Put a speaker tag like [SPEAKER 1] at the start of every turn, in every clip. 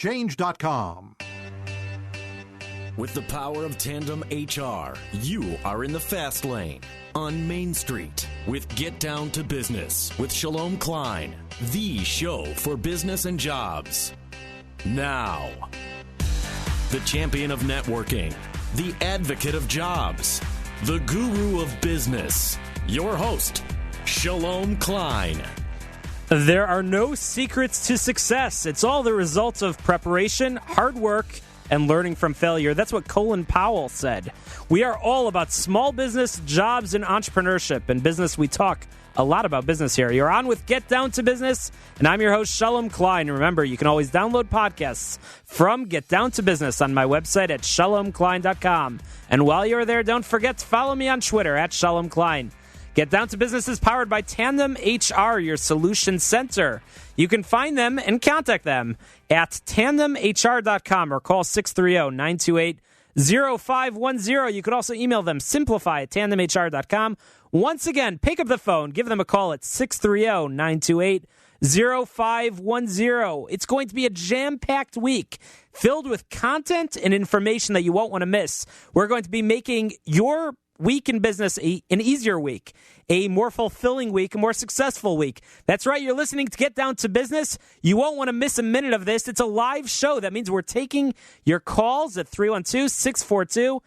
[SPEAKER 1] TandemExchange.com.
[SPEAKER 2] With the power of Tandem HR, you are in the fast lane on Main Street with Get Down to Business with Shalom Klein, the show for business and jobs. Now, the champion of networking, the advocate of jobs, the guru of business, your host, Shalom Klein.
[SPEAKER 3] There are no secrets to success. It's all the result of preparation, hard work, and learning from failure. That's what Colin Powell said. We are all about small business, jobs, and entrepreneurship. In business, we talk a lot about business here. You're on with Get Down to Business, and I'm your host, Shalom Klein. And remember, you can always download podcasts from Get Down to Business on my website at shalomklein.com. And while you're there, don't forget to follow me on Twitter at Shalom Klein. Get Down to Business is powered by Tandem HR, your solution center. You can find them and contact them at tandemhr.com or call 630-928-0510. You can also email them, simplify at tandemhr.com. Once again, pick up the phone, give them a call at 630-928-0510. It's going to be a jam-packed week filled with content and information that you won't want to miss. We're going to be making your week in business an easier week, a more fulfilling week, a more successful week. That's right, you're listening to Get Down to Business. You won't want to miss a minute of this. It's a live show. That means we're taking your calls at 312-642-5600,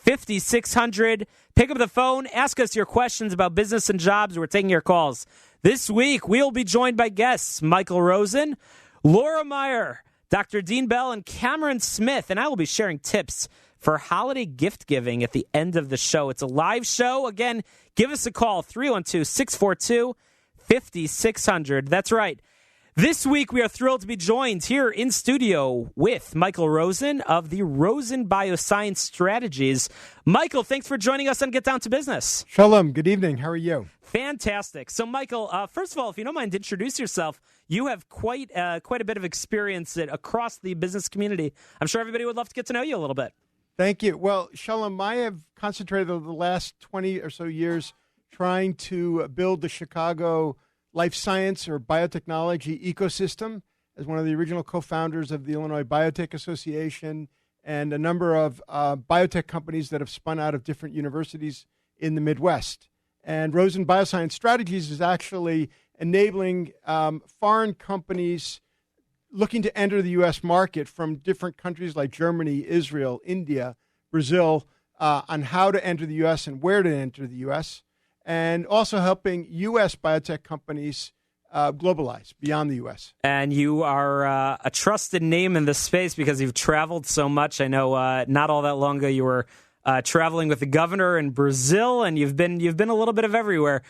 [SPEAKER 3] 312-642-5600. Pick up the phone, ask us your questions about business and jobs. We're taking your calls. This week, we'll be joined by guests Michael Rosen, Laura Meyer, Dr. Dean Bell, and Cameron Smith, and I will be sharing tips for holiday gift giving at the end of the show. It's a live show. Again, give us a call, 312-642-5600. That's right. This week, we are thrilled to be joined here in studio with Michael Rosen of the Rosen Bioscience Strategies. Michael, thanks for joining us on Get Down to Business.
[SPEAKER 4] Shalom. Good evening. How are you?
[SPEAKER 3] Fantastic. So, Michael, first of all, if you don't mind, introduce yourself. You have quite a bit of experience across the business community. I'm sure everybody would love to get to know you a little bit.
[SPEAKER 4] Thank you. Well, Shalom, I have concentrated over the last 20 or so years trying to build the Chicago life science or biotechnology ecosystem as one of the original co-founders of the Illinois Biotech Association and a number of biotech companies that have spun out of different universities in the Midwest. And Rosen Bioscience Strategies is actually enabling foreign companies looking to enter the U.S. market from different countries like Germany, Israel, India, Brazil, on how to enter the U.S. and where to enter the U.S., and also helping U.S. biotech companies globalize beyond the U.S.
[SPEAKER 3] And you are a trusted name in this space because you've traveled so much. I know not all that long ago you were traveling with the governor in Brazil, and you've been a little bit of everywhere,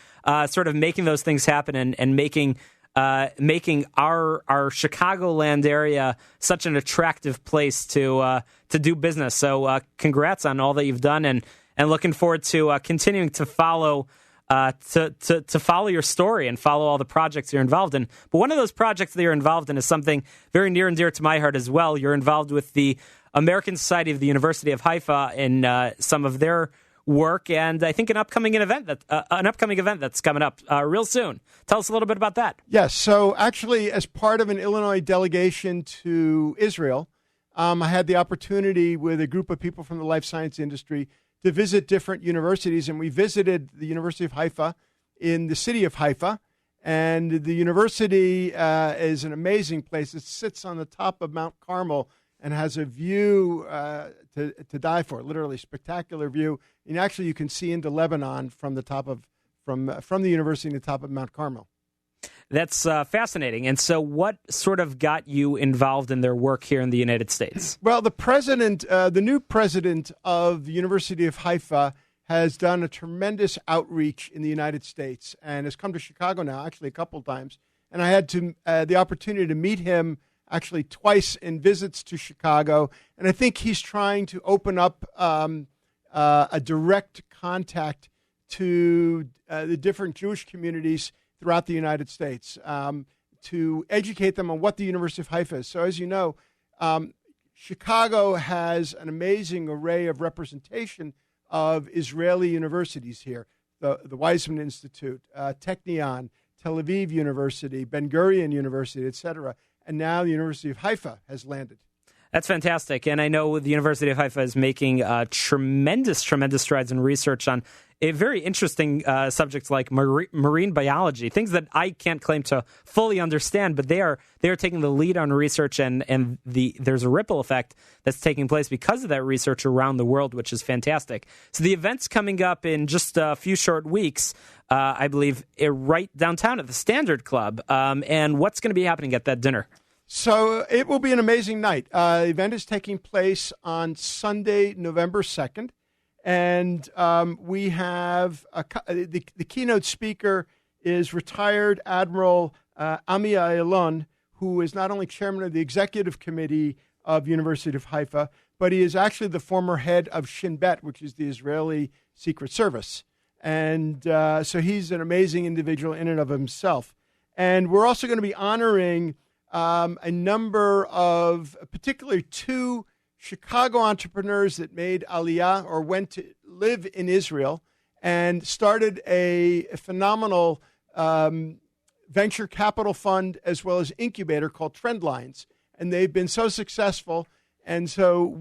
[SPEAKER 3] sort of making those things happen and making our Chicagoland area such an attractive place to do business. So congrats on all that you've done, and looking forward to continuing to follow to follow your story and follow all the projects you're involved in. But one of those projects that you're involved in is something very near and dear to my heart as well. You're involved with the American Society of the University of Haifa in some of their work, and I think an upcoming event that's coming up real soon. Tell us a little bit about that.
[SPEAKER 4] Yes. So actually, as part of an Illinois delegation to Israel, I had the opportunity with a group of people from the life science industry to visit different universities, and we visited the University of Haifa in the city of Haifa. And the university is an amazing place. It sits on the top of Mount Carmel and has a view to die for, literally spectacular view. And actually, you can see into Lebanon from the top of from the university to the top of Mount Carmel.
[SPEAKER 3] That's fascinating. And so what sort of got you involved in their work here in the United States?
[SPEAKER 4] Well, the new president of the University of Haifa has done a tremendous outreach in the United States and has come to Chicago now, actually a couple times. And I had the opportunity to meet him actually twice in visits to Chicago. And I think he's trying to open up a direct contact to the different Jewish communities throughout the United States to educate them on what the University of Haifa is. So as you know, Chicago has an amazing array of representation of Israeli universities here, the Weizmann Institute, Technion, Tel Aviv University, Ben Gurion University, etc. And now the University of Haifa has landed.
[SPEAKER 3] That's fantastic. And I know the University of Haifa is making tremendous strides in research on a very interesting subjects like marine biology, things that I can't claim to fully understand, but they are taking the lead on research, and there's a ripple effect that's taking place because of that research around the world, which is fantastic. So the event's coming up in just a few short weeks, I believe, right downtown at the Standard Club. And what's going to be happening at that dinner?
[SPEAKER 4] So it will be an amazing night. The event is taking place on Sunday, November 2nd. And we have the keynote speaker is retired Admiral Ami Ayalon, who is not only chairman of the executive committee of University of Haifa, but he is actually the former head of Shin Bet, which is the Israeli Secret Service. And so he's an amazing individual in and of himself. And we're also going to be honoring a number of, particularly two Chicago entrepreneurs that made Aliyah or went to live in Israel and started a phenomenal venture capital fund as well as incubator called Trendlines. And they've been so successful. And so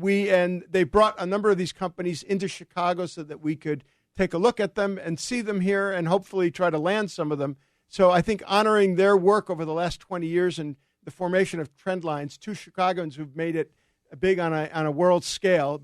[SPEAKER 4] they brought a number of these companies into Chicago so that we could take a look at them and see them here and hopefully try to land some of them. So I think honoring their work over the last 20 years and the formation of Trendlines, two Chicagoans who've made it big on a world scale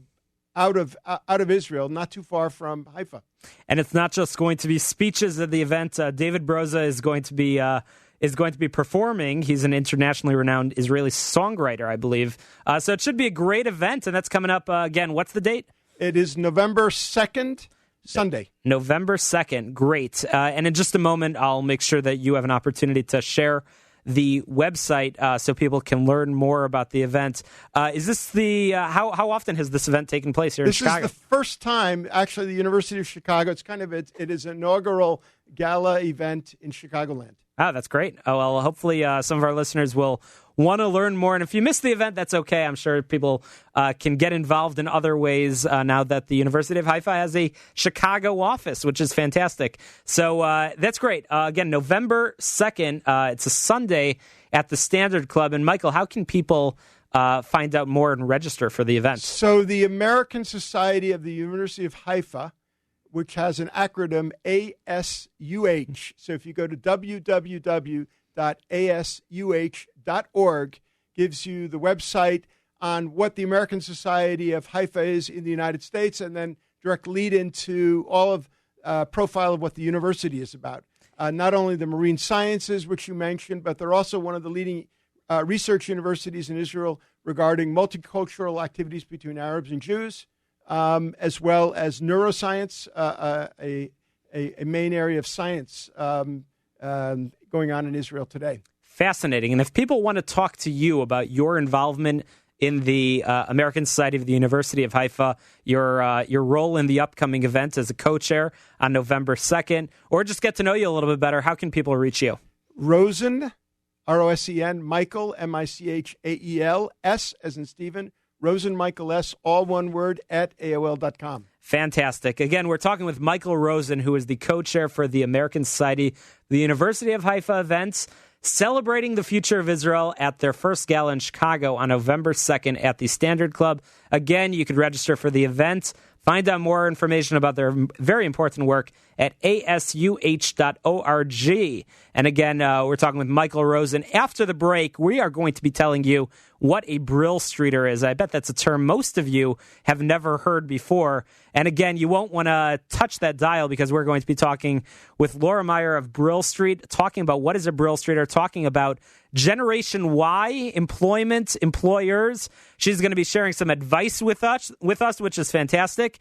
[SPEAKER 4] out of Israel, not too far from Haifa.
[SPEAKER 3] And it's not just going to be speeches at the event. David Broza is going to be performing. He's an internationally renowned Israeli songwriter, I believe. So it should be a great event, and that's coming up again. What's the date?
[SPEAKER 4] It is November 2nd, Sunday.
[SPEAKER 3] November 2nd. Great. And in just a moment, I'll make sure that you have an opportunity to share the website so people can learn more about the event. Is this how often has this event taken place here in Chicago?
[SPEAKER 4] This is the first time, actually, the University of Chicago. It is an inaugural gala event in Chicagoland.
[SPEAKER 3] Oh, that's great. Oh, well, hopefully some of our listeners will want to learn more. And if you missed the event, that's okay. I'm sure people can get involved in other ways now that the University of Haifa has a Chicago office, which is fantastic. So that's great. Again, November 2nd, it's a Sunday at the Standard Club. And Michael, how can people find out more and register for the event?
[SPEAKER 4] So the American Society of the University of Haifa, which has an acronym ASUH. So if you go to www.asuh.org, gives you the website on what the American Society of Haifa is in the United States, and then direct lead into all of profile of what the university is about. Not only the marine sciences, which you mentioned, but they're also one of the leading research universities in Israel regarding multicultural activities between Arabs and Jews. As well as neuroscience, a main area of science going on in Israel today.
[SPEAKER 3] Fascinating. And if people want to talk to you about your involvement in the American Society of the University of Haifa, your role in the upcoming event as a co-chair on November 2nd, or just get to know you a little bit better, how can people reach you?
[SPEAKER 4] Rosen, R-O-S-E-N, Michael, M-I-C-H-A-E-L, S as in Stephen, Rosen Michael S., all one word, at AOL.com.
[SPEAKER 3] Fantastic. Again, we're talking with Michael Rosen, who is the co-chair for the American Society, the University of Haifa events, celebrating the future of Israel at their first gala in Chicago on November 2nd at the Standard Club. Again, you could register for the event. Find out more information about their very important work at asuh.org. And again, we're talking with Michael Rosen. After the break, we are going to be telling you what a Brill Streeter is. I bet that's a term most of you have never heard before. And again, you won't want to touch that dial because we're going to be talking with Laura Meyer of Brill Street, talking about what is a Brill Streeter, talking about Generation Y, employment, employers. She's going to be sharing some advice with us, which is fantastic,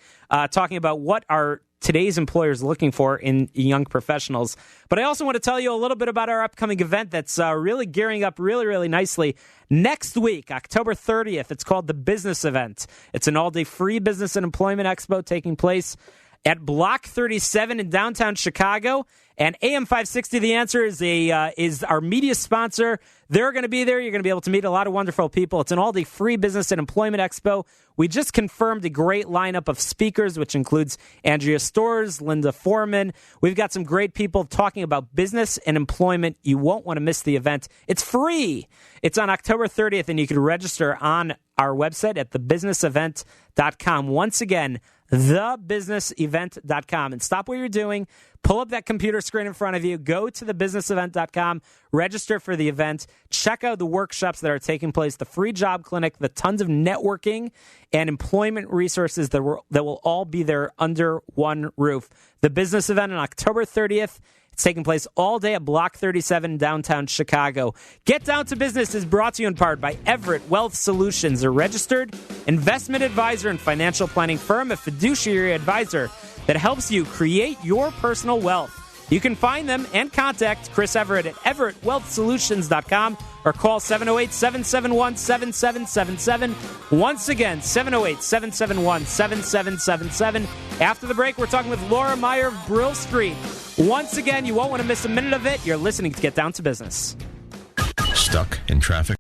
[SPEAKER 3] talking about what are today's employers looking for in young professionals. But I also want to tell you a little bit about our upcoming event that's really gearing up really, really nicely. Next week, October 30th, it's called the Business Event. It's an all-day free business and employment expo taking place at Block 37 in downtown Chicago. And AM 560, The Answer, is our media sponsor. They're going to be there. You're going to be able to meet a lot of wonderful people. It's an all-day free business and employment expo. We just confirmed a great lineup of speakers, which includes Andrea Storrs, Linda Foreman. We've got some great people talking about business and employment. You won't want to miss the event. It's free. It's on October 30th, and you can register on our website at thebusinessevent.com. Once again, thebusinessevent.com. And stop what you're doing. Pull up that computer screen in front of you. Go to thebusinessevent.com. Register for the event. Check out the workshops that are taking place, the free job clinic, the tons of networking and employment resources that will all be there under one roof. The business event on October 30th. It's taking place all day at Block 37 downtown Chicago. Get Down to Business is brought to you in part by Everett Wealth Solutions, a registered investment advisor and financial planning firm, a fiduciary advisor that helps you create your personal wealth. You can find them and contact Chris Everett at everettwealthsolutions.com or call 708-771-7777. Once again, 708-771-7777. After the break, we're talking with Laura Meyer of Brill Street. Once again, you won't want to miss a minute of it. You're listening to Get Down to Business.
[SPEAKER 1] Stuck in traffic?